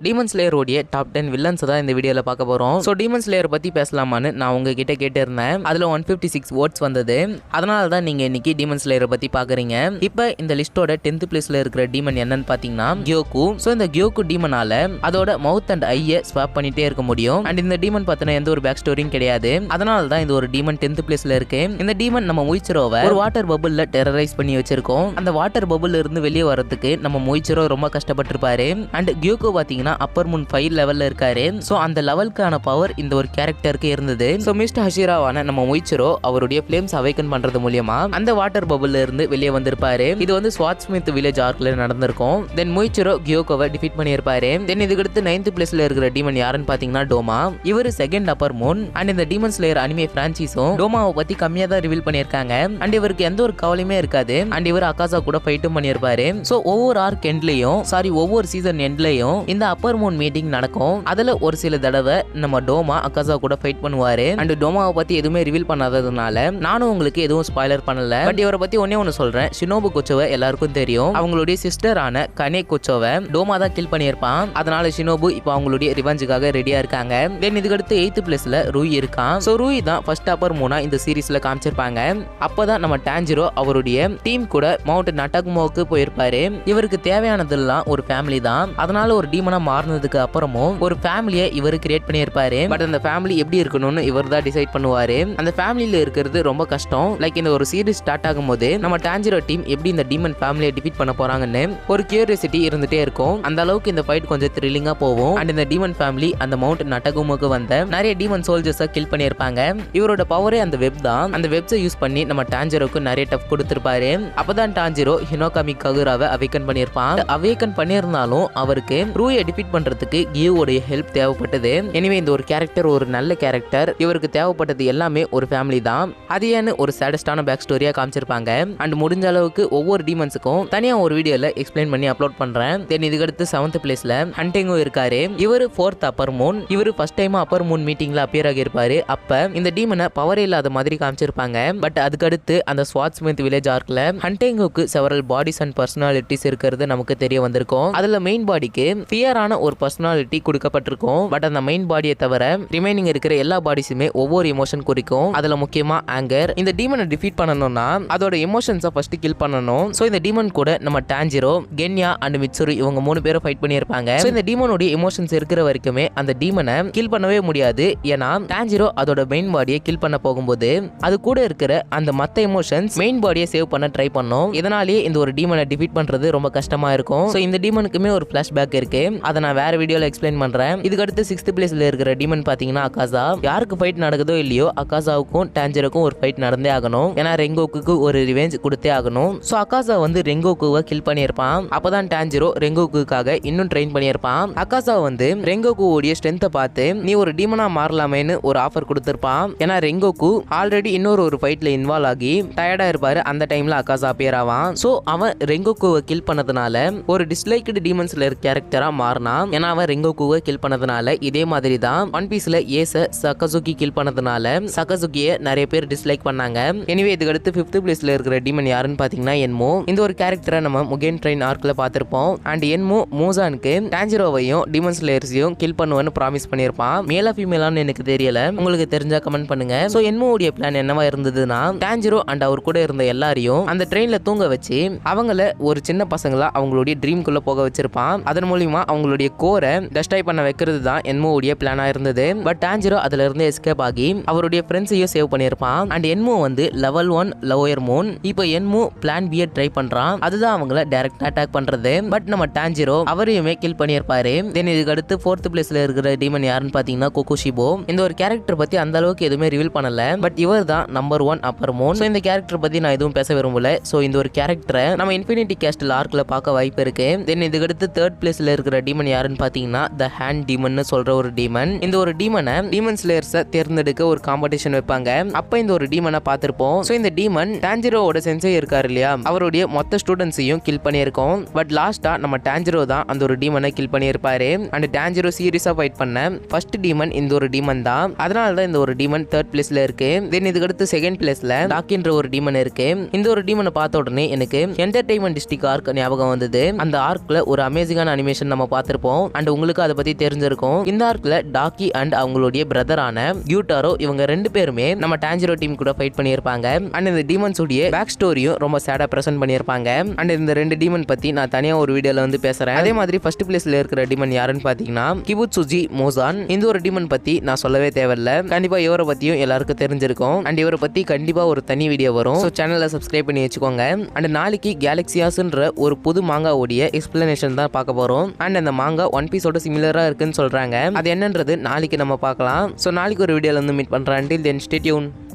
Demon slayer ஓடிய top 10 villains தான் இந்த வீடியோல பார்க்க போறோம். சோ டீமன் ஸ்லேயர் பத்தி பேசலாமான்னு நான் உங்ககிட்ட கேட்டிருந்தேன். அதுல 156 votes வந்தது. அதனால தான் நீங்க இன்னைக்கு டீமன் ஸ்லேயர் பத்தி பாக்குறீங்க. இப்போ இந்த லிஸ்டோட 10th பிளேஸ்ல இருக்கிற டீமன் என்னன்னு பாத்தீங்கன்னா கியோகு. சோ இந்த கியோகு டீமனால அதோட மவுத் அண்ட் ஐய ஸ்வாப் பண்ணிட்டே இருக்க முடியும். அண்ட் இந்த டீமன் பார்த்தனா எந்த ஒரு பேக் ஸ்டோரியும் கிடையாது. அதனால தான் இந்த ஒரு டீமன் 10th பிளேஸ்ல இருக்கு. இந்த டீமன் நம்ம முயிச்சிரோவை ஒரு வாட்டர் பபிள்ல டெரரைஸ் பண்ணி வச்சிருக்கோம். அந்த வாட்டர் பபிள்ல இருந்து வெளியே வரதுக்கு நம்ம முயிச்சிரோ ரொம்ப கஷ்டப்பட்டிருப்பாரு. அண்ட் கியோகு பாத்தீங்கன்னா அப்பர் மூன் 5 லெவல்ல இருக்காரு. சோ அந்த லெவலுக்கான பவர் இந்த ஒரு கேரக்டருக்கு இருந்தது. சோ மிஸ்டர் ஹஷிராவான நம்ம முயிச்சிரோ அவருடைய ஃப்ளேம்ஸ் அவேக்கன் பண்றது மூலமா அந்த வாட்டர் பபிள்ல இருந்து வெளியே வந்திருப்பாரு. இது வந்து ஸ்வாட்ஸ்மித் வில்லேஜ் ஆர்க்ல நடந்திருக்கும். தென் முயிச்சிரோ கியோகோவை டிஃபீட் பண்ணியிருப்பாரு. தென் இதுக்கு அடுத்து 9th பிளேஸ்ல இருக்கிற டீமன் யாருன்னு பாத்தீங்கன்னா டோமா. இவர் செகண்ட் அப்பர் மூன். அண்ட் இந்த டீமன் ஸ்லேயர் அனிமே பிரான்சைஸும் டோமாவை பத்தி கம்மியா தான் ரிவீல் பண்ணியிருக்காங்க. அண்ட் இவருக்கு எந்த ஒரு கவலையுமே இருக்காது. அண்ட் இவர் அகாசா கூட ஃபைட்டும் பண்ணியிருப்பாரு. சோ ஒவ்வொரு ஆர்க் எண்ட்லயும் ஒவ்வொரு சீசன் எண்ட்லயும் இந்த அப்பர் மூன் மீட்டிங் நடக்கும். அதுல ஒரு சில தடவை நம்ம டோமா அகாசா கூட ஃபைட் பண்ணுவாரு. அண்ட் டோமாவை பத்தி எதுவுமே ரிவீல் பண்ணாததுனால நானும் உங்களுக்கு எதுவும் ஸ்பாயிலர் பண்ணல. பட் இவரை பத்தி ஒண்ணு சொல்றேன். ஷினோபு கொச்சோவை எல்லாருக்கும் தெரியும். அவங்களுடைய சிஸ்டர் ஆன கனே கொச்சோவை டோமா தான் கில் பண்ணியிருப்பான். அதனால ஷினோபு இப்போ அவங்களுடைய ரிவெஞ்சுக்காக ரெடியா இருக்காங்க. தென் இதுக்கு அடுத்து 8th பிளேஸ்ல ரூய் இருக்கான். சோ ரூய் தான் ஃபர்ஸ்ட் அப்பர் மூனா இந்த சீரீஸ்ல காமிச்சிருப்பாங்க. அப்பதான் நம்ம டான்ஜிரோ அவருடைய டீம் கூட மவுண்ட் நட்டகுமோவுக்கு போயிருப்பாரு. இவருக்கு தேவையானதெல்லாம் ஒரு ஃபேமிலி தான். அதனால ஒரு டீமனா மாறினதுக்கு அப்புறமும் ஒரு ஃபேமிலியை இவர் கிரியேட் பண்ணியிருப்பாரு. பட் அந்த ஃபேமிலி எப்படி இருக்கணும்னு இவர் தான் டிசைட் பண்ணுவாரு. அந்த ஃபேமிலியில இருக்கிறது ரொம்ப கஷ்டம். லைக் இந்த ஒரு சீரீஸ் ஸ்டார்ட் ஆகும்போது நம்ம டான்ஜிரோ டீம் எப்படி இந்த டீமன் ஃபேமிலியை டிஃபீட் பண்ண போறாங்கன்னு ஒரு கியூரியாசிட்டி இருந்துட்டே இருக்கும். அந்த அளவுக்கு இந்த ஃபைட் கொஞ்சம் த்ரில்லிங்கா போகும். அண்ட் இந்த டீமன் ஃபேமிலி அந்த மவுண்ட் நட்டகுமுக்கு வந்த நிறைய டீமன் சோல்ஜர்ஸை கில் பண்ணியிருப்பாங்க. இவரோட பவரே அந்த வெப் தான். அந்த வெப்ஸை யூஸ் பண்ணி நம்ம டான்ஜிரோக்கு நிறைய டஃப் கொடுத்திருப்பாரு. அப்பதான் டான்ஜிரோ ஹினோகாமி ககுராவை அவேக்கன் பண்ணியிருப்பான். அவேக்கன் பண்ணியிருந்தாலும் அவருக்கு ரூயை டிஃபீட் பண்றதுக்கு கியோவோட ஹெல்ப் தேவைப்பட்டது. எனிவே இந்த ஒரு கேரக்டர் ஒரு நல்ல கேரக்டர். இவருக்கு தேவைப்பட்டது எல்லாமே ஒரு ஃபேமிலி தான். அது ஏன்னு ஒரு சேடஸ்டான பேக் ஸ்டோரியா காமிச்சிருப்பாங்க. அண்ட் முடிஞ்ச அளவுக்கு ஒவ்வொரு டீமன்ஸுக்கும் தனியா ஒரு வீடியோல எக்ஸ்பிளைன் பண்ணி அப்லோட் பண்றேன். தென் இதுக்கு அடுத்து 7th பிளேஸ்ல ஹண்டிங்கோ இருக்காரு. இவர் 4th அப்பர் மூன். இவர் ஃபர்ஸ்ட் டைம் அப்பர் மூன் மீட்டிங்ல அப்பியர் ஆகியிருப்பாரு. அப்ப இந்த டீமனை பவர் இல்லாத மாதிரி காமிச்சிருப்பாங்க. பட் அதுக்கு அடுத்து அந்த ஸ்வாட்ஸ்மித் வில்லேஜ் ஆர்க்ல ஹண்டிங்கோக்கு செவரல் பாடிஸ் அண்ட் பர்சனாலிட்டிஸ் இருக்கிறது நமக்கு தெரிய வந்திருக்கும். அதுல மெயின் பாடிக்கு ஃபியரான ஒரு பர்சனாலிட்டி கொடுக்கப்பட்டிருக்கும். பட் அந்த மெயின் பாடியை தவிர ரிமைனிங் இருக்கிற எல்லா பாடிஸுமே ஒவ்வொரு எமோஷன் குறிக்கும். அதுல முக்கியமா ஆங்கர். இந்த டீமனை டிஃபீட் பண்ணணும்னா அதோட எமோஷன்ஸை ஃபர்ஸ்ட் கில் பண்ணணும். சோ இந்த டீமன் கூட நம்ம டான்ஜிரோ, கென்யா அண்ட் மிட்சுரு இவங்க 3 பேரும் ஃபைட் பண்ணியிருப்பாங்க. சோ இந்த டீமனோட எமோஷன்ஸ் இருக்கிற வரைக்குமே அந்த டீமனை கில் பண்ணவே முடியாது. ஏன்னா டான்ஜிரோ அதோட மெயின் பாடியை கில் பண்ண போகும்போது அது கூட இருக்கிற அந்த மத்த எமோஷன்ஸ் மெயின் பாடியை சேவ் பண்ண ட்ரை பண்ணும். இதனாலேயே இந்த ஒரு டீமனை டிஃபீட் பண்றது ரொம்ப கஷ்டமா இருக்கும். சோ இந்த டீமனுக்குமே ஒரு ஃபிளாஷ்பேக் இருக்கு. அதை நான் வேற வீடியோல எக்ஸ்பிளைன் பண்றேன். இதுக்கு அடுத்து 6th பிளேஸ்ல இருக்கிற டீமன் பாத்தீங்கன்னா அகாசா. யாருக்கு ஃபைட் நடக்குதோ இல்லையோ அகாசாவுக்கும் டான்ஜிரோக்கும் ஒரு ஃபைட் நடந்தே ஆகணும். ஏன்னா ரெங்கோக்குக்கு ஒரு ரிவெஞ்ச் கொடுத்தே ஆகணும். சோ அகாசா வந்து ரெங்கோக்குவை கில் பண்ணியிருப்பான். அப்பதான் டான்ஜிரோ ரெங்கோக்குக்காக இன்னும் ட்ரெயின் பண்ணியிருப்பான். அகாசா வந்து ரெங்கோக்குவோடைய ஸ்ட்ரென்த்தை பார்த்து நீ ஒரு டீமனா மாறலாமேன்னு ஒரு ஆஃபர் கொடுத்திருப்பான். ஏன்னா ரெங்கோக்கு ஆல்ரெடி இன்னொரு ஒரு ஃபைட்ல இன்வால்வ் ஆகி டயர்டா இருப்பாரு. அந்த டைம்ல அகாசா அப்பியர் ஆவான். சோ அவன் ரெங்கோக்குவை கில் பண்ணதுனால ஒரு டிஸ்லைக்டு டீமன்ஸ்ல இருக்க கேரக்டரா மாறினான். ஏன்னா அவன் ரெங்கோக்குவை கில் பண்ணதுனால. இதே மாதிரி தான் ஒன் பீஸ்ல ஏச சகசுகி கில் பண்ணதுனால சகசுகியை நிறைய பேர் டிஸ்லைக் பண்ணாங்க. எனிவே இதுக்கு அடுத்து 5th பிளேஸ்ல இருக்கிற டீமன் யாருன்னு பாத்தீங்கன்னா என்மோ. இந்த ஒரு கேரக்டரை நம்ம முகேன் ட்ரெயின் ஆர்க்ல பார்த்திருப்போம். அண்ட் என்மோ மூசானுக்கு டான்ஜிரோவையும் டீமன் ஸ்லேயர்ஸையும் கில் பண்ணுவேன்னு ப்ராமிஸ் பண்ணியிருப்பான். மேலா ஃபீமேலான்னு எனக்கு தெரியல. உங்களுக்கு தெரிஞ்சா கமெண்ட் பண்ணுங்க. சோ என்மோவுடைய பிளான் என்னவா இருந்ததுன்னா டான்ஜிரோ அண்ட் அவர் கூட இருந்த எல்லாரையும் அந்த ட்ரெயின்ல தூங்க வச்சு அவங்கள ஒரு சின்ன பசங்களா அவங்களுடைய ட்ரீம்குள்ள போக வச்சிருப்பான். அதன் மூலமா அவங்களுடைய கோரை டஸ்ட்ராய் பண்ண வைக்கிறது தான் என்மோவுடைய பிளானா இருந்தது. பட் டான்ஜிரோ அதுல இருந்து எஸ்கேப் ஆகி அவருடைய ஃப்ரெண்ட்ஸையும் சேவ் பண்ணியிருப்பான். அண்ட் என்மோ வந்து லெவல் 1 லோயர் மூன். இப்போ என்மோ பிளான் பியை ட்ரை பண்றான். அதுதான் அவங்கள டைரக்டா அட்டாக் பண்றது. பட் நம்ம டான்ஜிரோ அவரையுமே கில் பண்ணியிருப்பாரு. தென் இதுக்கு அடுத்து 4th பிளேஸ்ல இருக்கிற டீமன் யாருன்னு பாத்தீங்கன்னா கோகுஷிபோ. இந்த ஒரு கேரக்டர் பத்தி அந்த அளவுக்கு எதுவுமே ரிவீல் பண்ணல. பட் இவர் தான் நம்பர் 1 அப்பர் மூன். சோ இந்த கேரக்டர் பத்தி நான் எதுவும் பேச விரும்பல. சோ இந்த ஒரு கேரக்டரை நம்ம இன்ஃபினிட்டி கேஸ்டில் ஆர்க்ல பார்க்க வாய்ப்பு இருக்கு. தென் இதுக்கு அடுத்து 3rd பிளேஸ்ல இருக்கிற டீமன் யாருன்னு பாத்தீங்கன்னா த ஹேண்ட் டீமன் சொல்ற ஒரு டீமன். இந்த ஒரு டீமனை டீமன் ஸ்லேயர்ஸை தேர்ந்தெடுக்க ஒரு காம்படிஷன் வைப்பாங்க. அப்ப இந்த ஒரு டீமனை பார்த்திருப்போம். சோ இந்த டீமன் டான்ஜிரோவோட சென்சே இருக்காரு இல்லையா, அவருடைய மொத்த ஸ்டூடெண்ட்ஸையும் கில் பண்ணியிருக்கோம். பட் லாஸ்டா நம்ம டான்ஜிரோ தான் அந்த ஒரு டீமனை கில் பண்ணியிருப்பாரு. அண்ட் டான்ஜிரோ சீரியஸா ஃபைட் பண்ண ஃபர்ஸ்ட் டீமன் இந்த ஒரு டீமன் தான். அதனால தான் இந்த ஒரு டீமன் 3rd பிளேஸ்ல இருக்கு. தென் இதுக்கு அடுத்து 2nd பிளேஸ்ல டாக்கின்ற ஒரு டீமன் இருக்கு. இந்த ஒரு டீமனை பார்த்த உடனே எனக்கு என்டர்டைன்மெண்ட் டிஸ்ட்ரிக்ட் ஆர்க் ஞாபகம் வந்தது. அந்த ஆர்க்ல ஒரு அமேசிங்கான அனிமேஷன் நம்ம பார்த்தோம் பார்த்திருப்போம் அண்ட் உங்களுக்கு அதை பத்தி தெரிஞ்சிருக்கும். இந்த ஆர்க்ல டாக்கி அண்ட் அவங்களுடைய பிரதரான கியூட்டாரோ இவங்க ரெண்டு பேருமே நம்ம டான்ஜிரோ டீம் கூட ஃபைட் பண்ணியிருப்பாங்க. அண்ட் இந்த டீமன்ஸ் உடைய பேக் ஸ்டோரியும் ரொம்ப சேடா பிரசன்ட் பண்ணியிருப்பாங்க. அண்ட் இந்த ரெண்டு டீமன் பத்தி நான் தனியா ஒரு வீடியோல வந்து பேசுறேன். அதே மாதிரி ஃபர்ஸ்ட் பிளேஸ்ல இருக்கிற டீமன் யாருன்னு பாத்தீங்கன்னா கிபுட்சுஜி மோசான். இந்த ஒரு டீமன் பத்தி நான் சொல்லவே தேவையில்ல. கண்டிப்பா இவரை பத்தியும் எல்லாருக்கும் தெரிஞ்சிருக்கும். அண்ட் இவரை பத்தி கண்டிப்பா ஒரு தனி வீடியோ வரும். ஸோ சேனலை சப்ஸ்கிரைப் பண்ணி வச்சுக்கோங்க. அண்ட் நாளைக்கு கேலக்சியாஸ்ன்ற ஒரு புது மாங்காவுடைய எக்ஸ்பிளனேஷன் தான் பார்க்க போறோம். அண்ட் அந்த மாங்கா ஒன் பீஸோட சிமிலரா இருக்குன்னு சொல்றாங்க. அது என்னன்றது நாளைக்கு நம்ம பார்க்கலாம். ஸோ நாளைக்கு ஒரு வீடியோல வந்து மீட் பண்றேன். Until then, stay tuned.